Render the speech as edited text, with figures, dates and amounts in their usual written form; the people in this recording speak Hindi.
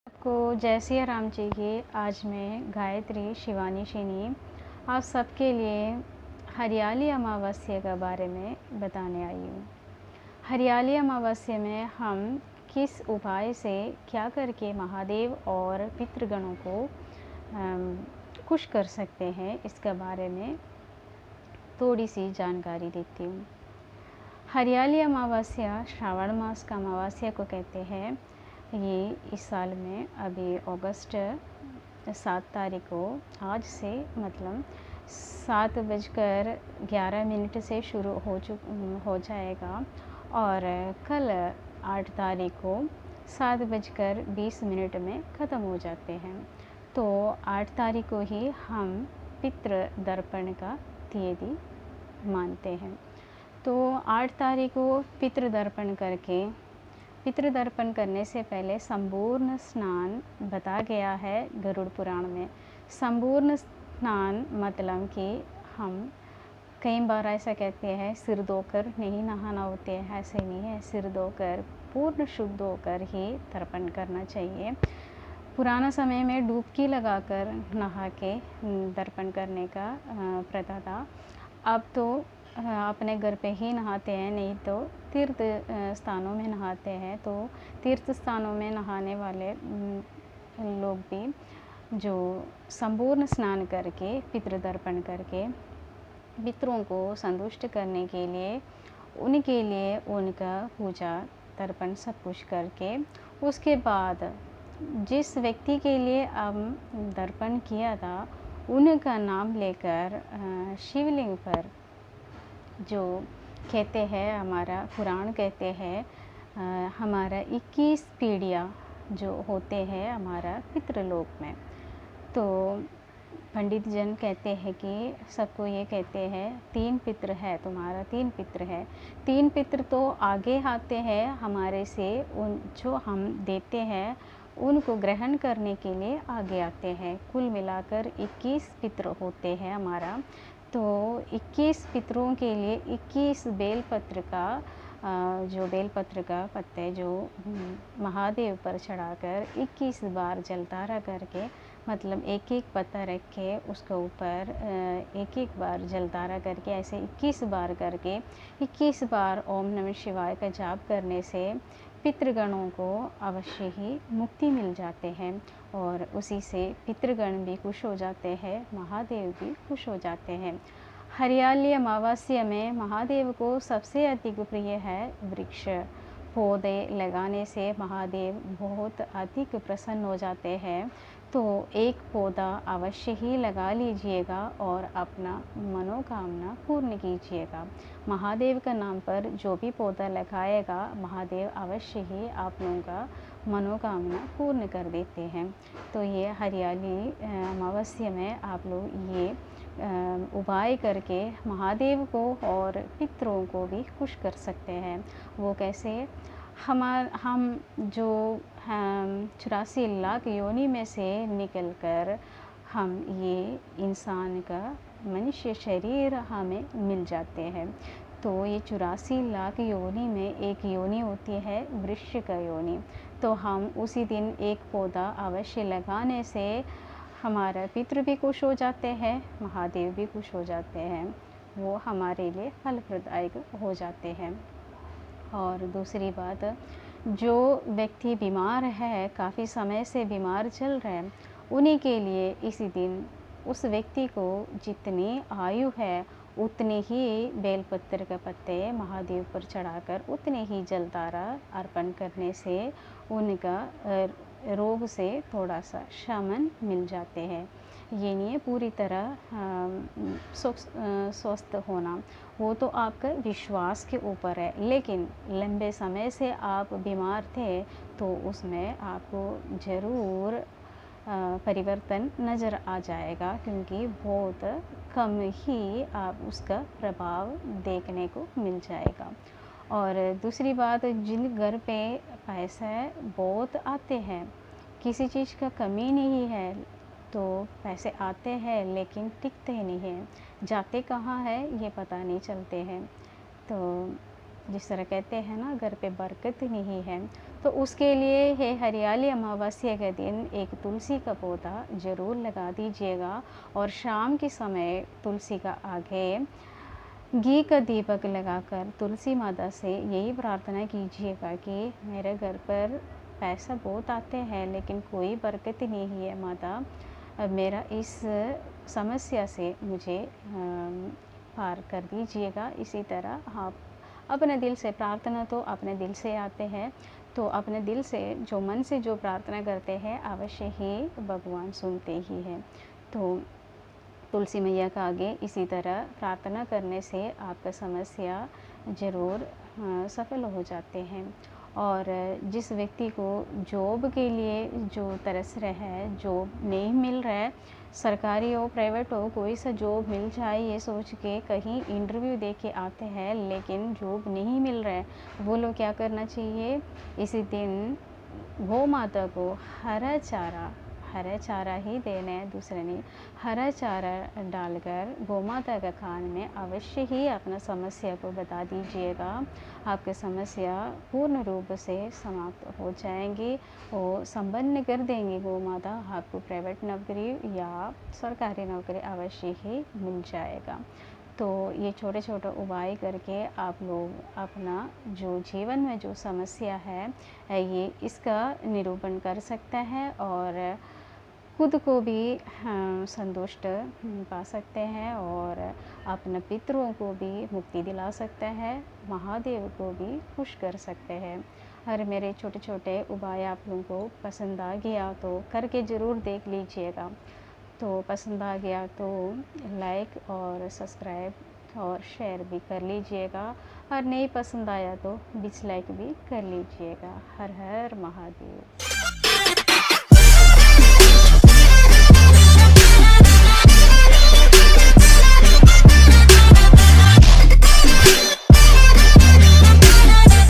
आपको जय सिया राम जी की। आज मैं गायत्री शिवानी शिनी आप सबके लिए हरियाली अमावस्या के बारे में बताने आई हूँ। हरियाली अमावस्या में हम किस उपाय से क्या करके महादेव और पितृगणों को खुश कर सकते हैं, इसके बारे में थोड़ी सी जानकारी देती हूँ। हरियाली अमावस्या श्रावण मास का अमावस्या को कहते हैं। ये इस साल में अभी अगस्त 7 तारीख को आज से मतलब 7:11 से शुरू हो जाएगा और कल 8 तारीख को 7:20 में ख़त्म हो जाते हैं। तो 8 तारीख को ही हम पितृ दर्पण का तीयति मानते हैं। तो 8 तारीख को पितृदर्पण करने से पहले संपूर्ण स्नान बता गया है गरुड़ पुराण में। संपूर्ण स्नान मतलब कि हम कई बार ऐसा कहते हैं सिर धोकर नहीं नहाना होता है, ऐसे नहीं है। सिर धोकर पूर्ण शुद्ध होकर ही तर्पण करना चाहिए। पुराना समय में डुबकी लगाकर नहा के दर्पण करने का प्रथा था। अब तो अपने घर पे ही नहाते हैं, नहीं तो तीर्थ स्थानों में नहाते हैं। तो तीर्थ स्थानों में नहाने वाले लोग भी जो संपूर्ण स्नान करके पितृदर्पण करके पितरों को संतुष्ट करने के लिए उनका पूजा तर्पण सब कुछ करके उसके बाद जिस व्यक्ति के लिए हम दर्पण किया था उनका नाम लेकर शिवलिंग पर जो कहते हैं, हमारा पुराण कहते हैं, हमारा 21 पीढ़ियाँ जो होते हैं हमारा पितृलोक में। तो पंडित जन कहते हैं कि सबको ये कहते हैं 3 पितृ है तुम्हारा, 3 पितृ है। 3 पितृ तो आगे आते हैं हमारे से, उन जो हम देते हैं उनको ग्रहण करने के लिए आगे आते हैं। कुल मिलाकर 21 पितृ होते हैं हमारा। तो 21 पितरों के लिए 21 बेलपत्र का जो बेलपत्र का पत्ते जो महादेव पर चढ़ाकर 21 बार जलतारा करके, मतलब एक एक पत्ता रख के उसके ऊपर एक एक बार जलतारा करके ऐसे 21 बार करके 21 बार ओम नमः शिवाय का जाप करने से पितृगणों को अवश्य ही मुक्ति मिल जाते हैं और उसी से पितृगण भी खुश हो जाते हैं, महादेव भी खुश हो जाते हैं। हरियाली अमावस्या में महादेव को सबसे अधिक प्रिय है वृक्ष। पौधे लगाने से महादेव बहुत अधिक प्रसन्न हो जाते हैं। तो एक पौधा अवश्य ही लगा लीजिएगा और अपना मनोकामना पूर्ण कीजिएगा। महादेव का नाम पर जो भी पौधा लगाएगा महादेव अवश्य ही आप लोगों का मनोकामना पूर्ण कर देते हैं। तो ये हरियाली अमावस्या में आप लोग ये उपाय करके महादेव को और पितरों को भी खुश कर सकते हैं। वो कैसे? हम जो 84 लाख योनि में से निकलकर हम ये इंसान का मनुष्य शरीर हमें मिल जाते हैं। तो ये 84 लाख योनि में एक योनि होती है वृक्ष का योनि। तो हम उसी दिन एक पौधा अवश्य लगाने से हमारा पितृ भी खुश हो जाते हैं, महादेव भी खुश हो जाते हैं, वो हमारे लिए फलप्रदायक हो जाते हैं। और दूसरी बात, जो व्यक्ति बीमार है, काफ़ी समय से बीमार चल रहे हैं, उन्हीं के लिए इसी दिन उस व्यक्ति को जितनी आयु है उतने ही बेलपत्र के पत्ते महादेव पर चढ़ाकर उतने ही जलतारा अर्पण करने से उनका रोग से थोड़ा सा शमन मिल जाते हैं। ये नहीं है पूरी तरह स्वस्थ होना, वो तो आपका विश्वास के ऊपर है। लेकिन लंबे समय से आप बीमार थे तो उसमें आपको ज़रूर परिवर्तन नज़र आ जाएगा, क्योंकि बहुत कम ही आप उसका प्रभाव देखने को मिल जाएगा। और दूसरी बात, जिन घर पे पैसा बहुत आते हैं, किसी चीज़ का कमी नहीं है, तो पैसे आते हैं लेकिन टिकते नहीं हैं, जाते कहाँ है ये पता नहीं चलते हैं। तो जिस तरह कहते हैं ना, घर पे बरकत नहीं है, तो उसके लिए है हरियाली अमावस्या के दिन एक तुलसी का पौधा ज़रूर लगा दीजिएगा और शाम के समय तुलसी का आगे घी का दीपक लगाकर तुलसी माता से यही प्रार्थना कीजिएगा कि मेरे घर पर पैसा बहुत आते हैं लेकिन कोई बरकत नहीं है माता, मेरा इस समस्या से मुझे पार कर दीजिएगा। इसी तरह आप अपने दिल से, प्रार्थना तो अपने दिल से आते हैं, तो अपने दिल से जो मन से जो प्रार्थना करते हैं अवश्य ही भगवान सुनते ही हैं। तो तुलसी मैया का आगे इसी तरह प्रार्थना करने से आपका समस्या ज़रूर सफल हो जाते हैं। और जिस व्यक्ति को जॉब के लिए जो तरस रहा है, जॉब नहीं मिल रहा है, सरकारी हो प्राइवेट हो, कोई सा जॉब मिल जाए ये सोच के कहीं इंटरव्यू दे के आते हैं लेकिन जॉब नहीं मिल रहा है, वो लोग क्या करना चाहिए, इसी दिन गौ माता को हरा चारा ही देना है, दूसरा नहीं, हरा चारा डालकर गौ माता का खान में अवश्य ही अपना समस्या को बता दीजिएगा। आपकी समस्या पूर्ण रूप से समाप्त हो जाएंगी और संपन्न कर देंगी गौ माता। आपको प्राइवेट नौकरी या सरकारी नौकरी अवश्य ही मिल जाएगा। तो ये छोटे छोटे उपाय करके आप लोग अपना जो जीवन में जो समस्या है ये इसका निरूपण कर सकता है और खुद को भी संतुष्ट पा सकते हैं और अपने पितरों को भी मुक्ति दिला सकते हैं, महादेव को भी खुश कर सकते हैं। और मेरे छोटे छोटे उपाय आप लोगों को पसंद आ गया तो करके ज़रूर देख लीजिएगा। तो पसंद आ गया तो लाइक और सब्सक्राइब और शेयर भी कर लीजिएगा और नहीं पसंद आया तो डिसलाइक भी कर लीजिएगा। हर हर महादेव।